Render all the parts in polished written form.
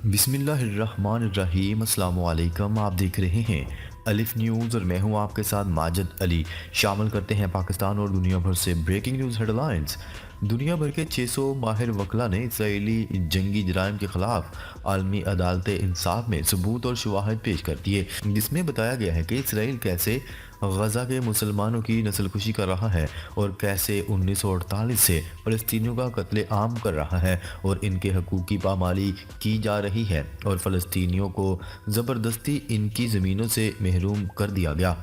بسم اللہ الرحمن الرحیم۔ السلام علیکم، آپ دیکھ رہے ہیں الف نیوز اور میں ہوں آپ کے ساتھ ماجد علی۔ شامل کرتے ہیں پاکستان اور دنیا بھر سے بریکنگ نیوز ہیڈ لائنز۔ دنیا بھر کے 600 ماہر وکلاء نے اسرائیلی جنگی جرائم کے خلاف عالمی عدالت انصاف میں ثبوت اور شواہد پیش کر دیے، جس میں بتایا گیا ہے کہ اسرائیل کیسے غزہ کے مسلمانوں کی نسل کشی کر رہا ہے اور کیسے 1948 سے فلسطینیوں کا قتل عام کر رہا ہے اور ان کے حقوق کی پامالی کی جا رہی ہے اور فلسطینیوں کو زبردستی ان کی زمینوں سے محروم کر دیا گیا۔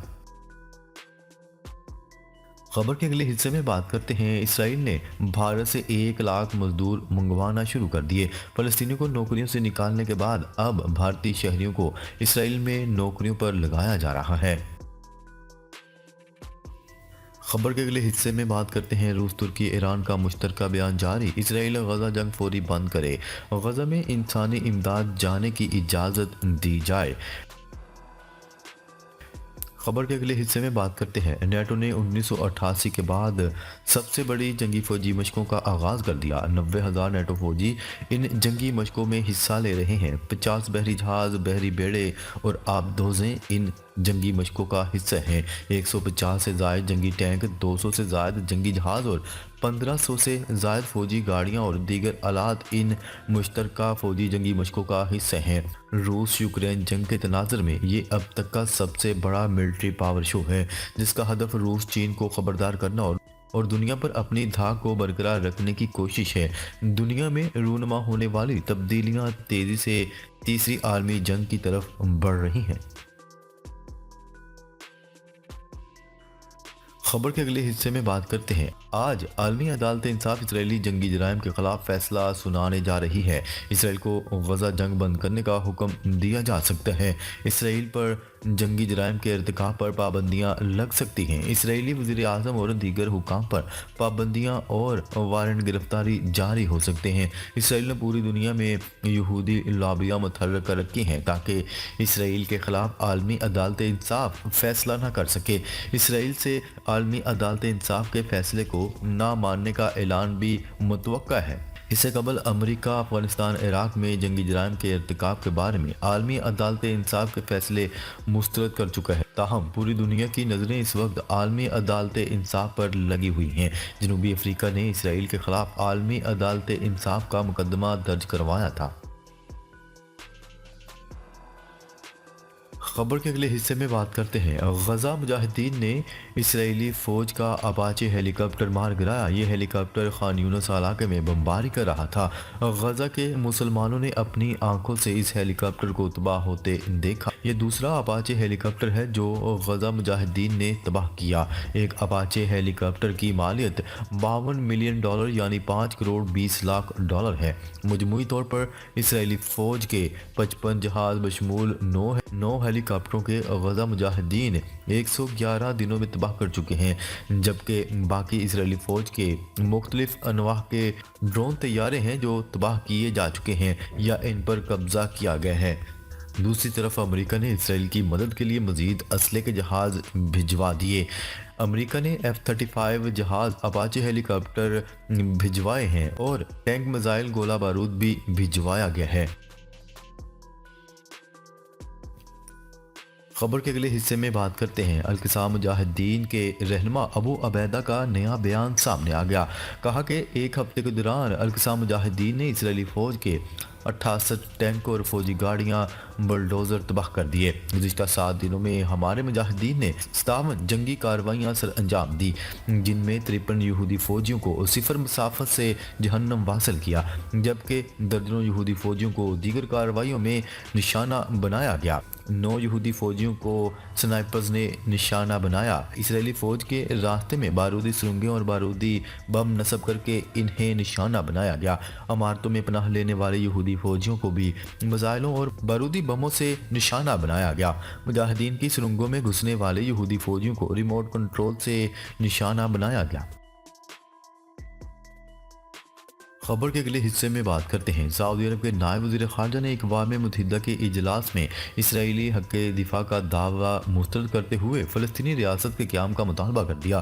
خبر کے اگلے حصے میں بات کرتے ہیں۔ اسرائیل نے بھارت سے 1 لاکھ مزدور منگوانا شروع کر دیے۔ فلسطینیوں کو نوکریوں سے نکالنے کے بعد اب بھارتی شہریوں کو اسرائیل میں نوکریوں پر لگایا جا رہا ہے۔ خبر کے اگلے حصے میں بات کرتے ہیں۔ روس ترکی ایران کا مشترکہ بیان جاری۔ اسرائیل غزہ جنگ فوری بند کرے، غزہ میں انسانی امداد جانے کی اجازت دی جائے۔ خبر کے اگلے حصے میں بات کرتے ہیں۔ نیٹو نے 1988 کے بعد سب سے بڑی جنگی فوجی مشقوں کا آغاز کر دیا۔ 90,000 نیٹو فوجی ان جنگی مشقوں میں حصہ لے رہے ہیں۔ 50 بحری جہاز، بحری بیڑے اور آبدوزیں ان جنگی مشقوں کا حصہ ہیں۔ 150 سے زائد جنگی ٹینک، 200 سے زائد جنگی جہاز اور 1500 سے زائد فوجی گاڑیاں اور دیگر آلات ان مشترکہ فوجی جنگی مشقوں کا حصہ ہیں۔ روس یوکرین جنگ کے تناظر میں یہ اب تک کا سب سے بڑا ملٹری پاور شو ہے، جس کا ہدف روس چین کو خبردار کرنا اور دنیا پر اپنی دھاک کو برقرار رکھنے کی کوشش ہے۔ دنیا میں رونما ہونے والی تبدیلیاں تیزی سے تیسری عالمی جنگ کی طرف بڑھ رہی ہیں۔ خبر کے اگلے حصے میں بات کرتے ہیں۔ آج عالمی عدالت انصاف اسرائیلی جنگی جرائم کے خلاف فیصلہ سنانے جا رہی ہے۔ اسرائیل کو غزہ جنگ بند کرنے کا حکم دیا جا سکتا ہے۔ اسرائیل پر جنگی جرائم کے ارتکاب پر پابندیاں لگ سکتی ہیں۔ اسرائیلی وزیر اعظم اور دیگر حکام پر پابندیاں اور وارنٹ گرفتاری جاری ہو سکتے ہیں۔ اسرائیل نے پوری دنیا میں یہودی لابیاں متحرک کر رکھی ہیں تاکہ اسرائیل کے خلاف عالمی عدالت انصاف فیصلہ نہ کر سکے۔ اسرائیل سے عالمی عدالت انصاف کے فیصلے کو نہ ماننے کا اعلان بھی متوقع ہے۔ اس سے قبل امریکہ افغانستان عراق میں جنگی جرائم کے ارتکاب کے بارے میں عالمی عدالت انصاف کے فیصلے مسترد کر چکا ہے۔ تاہم پوری دنیا کی نظریں اس وقت عالمی عدالت انصاف پر لگی ہوئی ہیں۔ جنوبی افریقہ نے اسرائیل کے خلاف عالمی عدالت انصاف کا مقدمہ درج کروایا تھا۔ خبر کے اگلے حصے میں بات کرتے ہیں۔ غزہ مجاہدین نے اسرائیلی فوج کا اپاچے ہیلی کاپٹر مار گرایا۔ یہ ہیلی کاپٹر خان یونس علاقے میں بمباری کر رہا تھا۔ غزہ کے مسلمانوں نے اپنی آنکھوں سے اس ہیلی کاپٹر کو تباہ ہوتے دیکھا۔ یہ دوسرا اپاچے ہیلی کاپٹر ہے جو غزہ مجاہدین نے تباہ کیا۔ ایک اپاچے ہیلی کاپٹر کی مالیت $52 ملین یعنی 5 کروڑ 20 لاکھ ڈالر ہے۔ مجموعی طور پر اسرائیلی فوج کے 55 جہاز بشمول 9 ہیلی کاپٹروں کے غزہ مجاہدین 111 دنوں میں تباہ کر چکے ہیں، جبکہ باقی اسرائیلی فوج کے مختلف انواع کے ڈرون طیارے ہیں جو تباہ کیے جا چکے ہیں یا ان پر قبضہ کیا گیا ہے۔ دوسری طرف امریکہ نے اسرائیل کی مدد کے لیے مزید اسلحے کے جہاز بھجوا دیے۔ امریکہ نے F-35 جہاز، اپاچے ہیلی کاپٹر بھجوائے ہیں اور ٹینک، میزائل، گولہ بارود بھی بھجوایا گیا ہے۔ خبر کے اگلے حصے میں بات کرتے ہیں۔ القصام مجاہدین کے رہنما ابو عبیدہ کا نیا بیان سامنے آ گیا۔ کہا کہ ایک ہفتے کے دوران القصام مجاہدین نے اسرائیلی فوج کے 68 ٹینک اور فوجی گاڑیاں، بلڈوزر تباہ کر دیے۔ گزشتہ 7 دنوں میں ہمارے مجاہدین نے 57 جنگی کارروائیاں سر انجام دی، جن میں 53 یہودی فوجیوں کو صفر مسافت سے جہنم واصل کیا، جبکہ درجنوں یہودی فوجیوں کو دیگر کارروائیوں میں نشانہ بنایا گیا۔ 9 یہودی فوجیوں کو سنائپرز نے نشانہ بنایا۔ اسرائیلی فوج کے راستے میں بارودی سرنگیں اور بارودی بم نصب کر کے انہیں نشانہ بنایا گیا۔ عمارتوں میں پناہ لینے والے یہودی فوجیوں کو بھی میزائلوں اور بارودی بموں سے نشانہ بنایا گیا۔ مجاہدین کی سرنگوں میں گھسنے والے یہودی فوجیوں کو ریموٹ کنٹرول سے نشانہ بنایا گیا۔ خبر کے اگلے حصے میں بات کرتے ہیں۔ سعودی عرب کے نائب وزیر خارجہ نے اقوام متحدہ کے اجلاس میں اسرائیلی حق دفاع کا دعویٰ مسترد کرتے ہوئے فلسطینی ریاست کے قیام کا مطالبہ کر دیا۔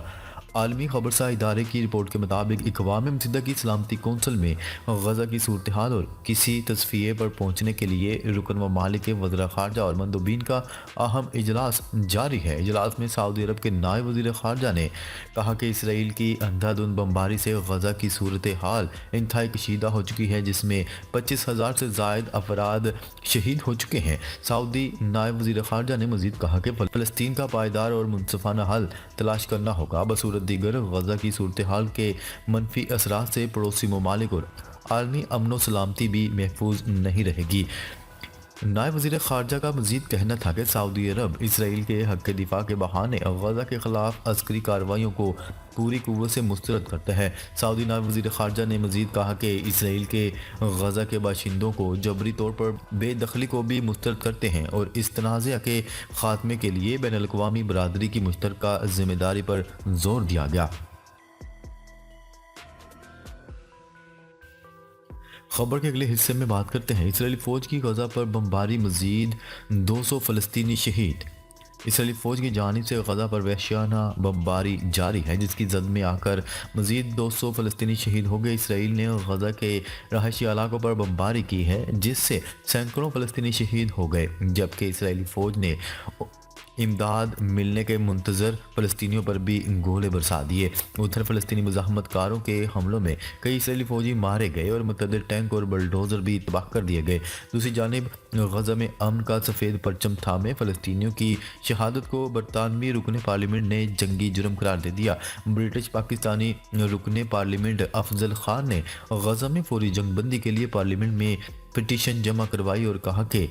عالمی خبرساں ادارے کی رپورٹ کے مطابق اقوام متحدہ کی سلامتی کونسل میں غزہ کی صورتحال اور کسی تصفیے پر پہنچنے کے لیے رکن ممالک کے وزراء خارجہ اور مندوبین کا اہم اجلاس جاری ہے۔ اجلاس میں سعودی عرب کے نائب وزیر خارجہ نے کہا کہ اسرائیل کی اندھا دھند بمباری سے غزہ کی صورتحال انتہائی کشیدہ ہو چکی ہے، جس میں 25,000 سے زائد افراد شہید ہو چکے ہیں۔ سعودی نائب وزیر خارجہ نے مزید کہا کہ فلسطین کا پائیدار اور منصفانہ حل تلاش کرنا ہوگا، بصورت دیگر غزہ کی صورتحال کے منفی اثرات سے پڑوسی ممالک اور عالمی امن و سلامتی بھی محفوظ نہیں رہے گی۔ نائب وزیر خارجہ کا مزید کہنا تھا کہ سعودی عرب اسرائیل کے حق دفاع کے بہانے غزہ کے خلاف عسکری کارروائیوں کو پوری قوت سے مسترد کرتا ہے۔ سعودی نائب وزیر خارجہ نے مزید کہا کہ اسرائیل کے غزہ کے باشندوں کو جبری طور پر بے دخلی کو بھی مسترد کرتے ہیں اور اس تنازع کے خاتمے کے لیے بین الاقوامی برادری کی مشترکہ ذمہ داری پر زور دیا گیا۔ خبر کے اگلے حصے میں بات کرتے ہیں اسرائیلی فوج کی غزہ پر بمباری، مزید 200 فلسطینی شہید۔ اسرائیلی فوج کی جانب سے غزہ پر وحشیانہ بمباری جاری ہے، جس کی زد میں آ کر مزید 200 فلسطینی شہید ہو گئے۔ اسرائیل نے غزہ کے رہائشی علاقوں پر بمباری کی ہے، جس سے سینکڑوں فلسطینی شہید ہو گئے، جبکہ اسرائیلی فوج نے امداد ملنے کے منتظر فلسطینیوں پر بھی گولے برسا دیے۔ ادھر فلسطینی مزاحمت کاروں کے حملوں میں کئی اسرائیلی فوجی مارے گئے اور متعدد ٹینک اور بلڈوزر بھی تباہ کر دیے گئے۔ دوسری جانب غزہ میں امن کا سفید پرچم تھامے فلسطینیوں کی شہادت کو برطانوی رکن پارلیمنٹ نے جنگی جرم قرار دے دیا۔ برٹش پاکستانی رکن پارلیمنٹ افضل خان نے غزہ میں فوری جنگ بندی کے لیے پارلیمنٹ میں پٹیشن جمع کروائی اور کہا کہ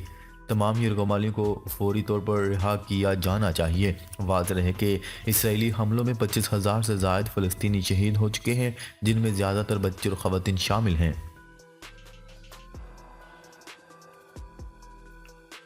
تمام یرغمالیوں کو فوری طور پر رہا کیا جانا چاہیے۔ واضح ہے کہ اسرائیلی حملوں میں 25,000 سے زائد فلسطینی شہید ہو چکے ہیں، جن میں زیادہ تر بچے اور خواتین شامل ہیں۔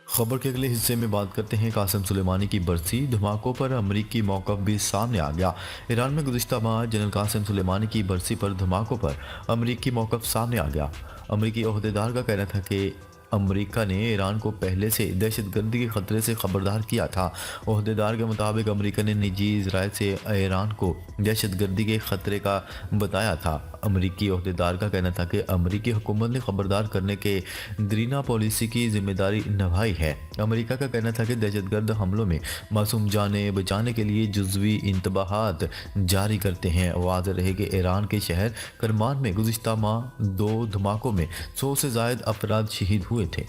خبر کے اگلے حصے میں بات کرتے ہیں قاسم سلیمانی کی برسی، دھماکوں پر امریکی موقف بھی سامنے آ گیا۔ ایران میں گزشتہ ماہ جنرل قاسم سلیمانی کی برسی پر دھماکوں پر امریکی موقف سامنے آ گیا۔ امریکی عہدیدار کا کہنا تھا کہ امریکہ نے ایران کو پہلے سے دہشت گردی کے خطرے سے خبردار کیا تھا۔ عہدیدار کے مطابق امریکہ نے نجی ذرائع سے ایران کو دہشت گردی کے خطرے کا بتایا تھا۔ امریکی عہدیدار کا کہنا تھا کہ امریکی حکومت نے خبردار کرنے کے دیرینہ پالیسی کی ذمہ داری نبھائی ہے۔ امریکہ کا کہنا تھا کہ دہشت گرد حملوں میں معصوم جانیں بچانے کے لیے جزوی انتباہات جاری کرتے ہیں۔ واضح رہے کہ ایران کے شہر کرمان میں گزشتہ ماہ 2 دھماکوں میں 100 سے زائد افراد شہید ہوئے تھے۔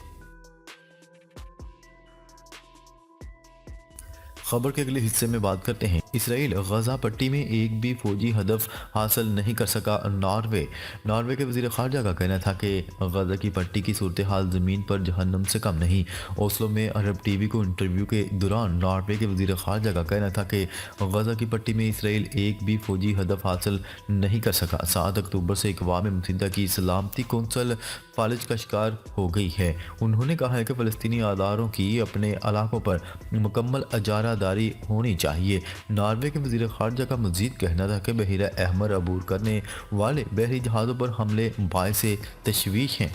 خبر کے اگلے حصے میں بات کرتے ہیں اسرائیل غزہ پٹی میں ایک بھی فوجی ہدف حاصل نہیں کر سکا۔ ناروے کے وزیر خارجہ کا کہنا تھا کہ غزہ کی پٹی کی صورتحال زمین پر جہنم سے کم نہیں۔ اوسلو میں عرب ٹی وی کو انٹرویو کے دوران ناروے کے وزیر خارجہ کا کہنا تھا کہ غزہ کی پٹی میں اسرائیل ایک بھی فوجی ہدف حاصل نہیں کر سکا۔ 7 اکتوبر سے اقوام متحدہ کی سلامتی کونسل فالج کا شکار ہو گئی ہے۔ انہوں نے کہا ہے کہ فلسطینی اداروں کی اپنے علاقوں پر مکمل اجارہ داری ہونی چاہیے۔ ناروے کے وزیر خارجہ کا مزید کہنا تھا کہ بحیرہ احمر عبور کرنے والے بحری جہازوں پر حملے باعث تشویش ہیں۔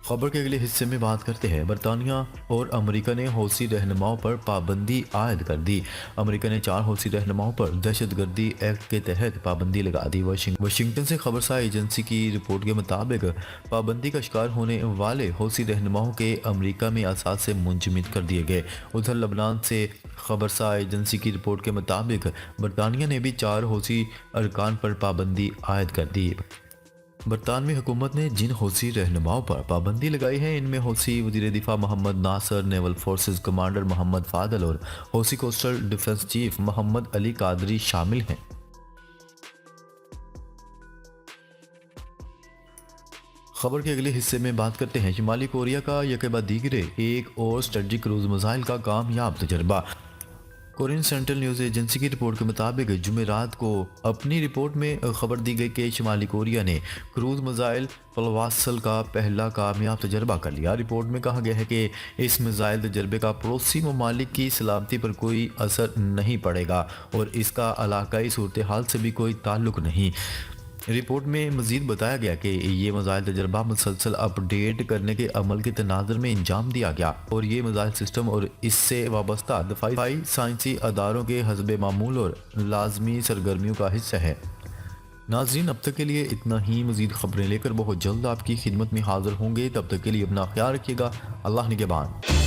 خبر کے اگلے حصے میں بات کرتے ہیں برطانیہ اور امریکہ نے حوثی رہنماؤں پر پابندی عائد کر دی۔ امریکہ نے 4 حوثی رہنماؤں پر دہشت گردی ایکٹ کے تحت پابندی لگا دی۔ واشنگٹن سے خبرساں ایجنسی کی رپورٹ کے مطابق پابندی کا شکار ہونے والے حوثی رہنماؤں کے امریکہ میں اساس سے منجمد کر دیے گئے۔ ادھر لبنان سے خبرساں ایجنسی کی رپورٹ کے مطابق برطانیہ نے بھی 4 حوثی ارکان پر پابندی عائد کر دی۔ برطانوی حکومت نے جن حوثی رہنماؤں پر پابندی لگائی ہے، ان میں حوثی وزیر دفاع محمد ناصر، naval forces commander Muhammad Fazil اور حوثی کوسٹل ڈیفنس چیف محمد علی قادری شامل ہیں۔ خبر کے اگلے حصے میں بات کرتے ہیں شمالی کوریا کا یکے بعد دیگرے ایک اور اسٹریٹجک کروز میزائل کا کامیاب تجربہ۔ کورین سینٹرل نیوز ایجنسی کی رپورٹ کے مطابق جمعرات کو اپنی رپورٹ میں خبر دی گئی کہ شمالی کوریا نے کروز میزائل پلواسل کا پہلا کامیاب تجربہ کر لیا۔ رپورٹ میں کہا گیا ہے کہ اس میزائل تجربے کا پڑوسی ممالک کی سلامتی پر کوئی اثر نہیں پڑے گا اور اس کا علاقائی صورتحال سے بھی کوئی تعلق نہیں۔ رپورٹ میں مزید بتایا گیا کہ یہ میزائل تجربہ مسلسل اپ ڈیٹ کرنے کے عمل کے تناظر میں انجام دیا گیا اور یہ میزائل سسٹم اور اس سے وابستہ دفاعی سائنسی اداروں کے حسب معمول اور لازمی سرگرمیوں کا حصہ ہے۔ ناظرین، اب تک کے لیے اتنا ہی۔ مزید خبریں لے کر بہت جلد آپ کی خدمت میں حاضر ہوں گے، تب تک کے لیے اپنا خیال رکھیے گا۔ اللہ نگہبان۔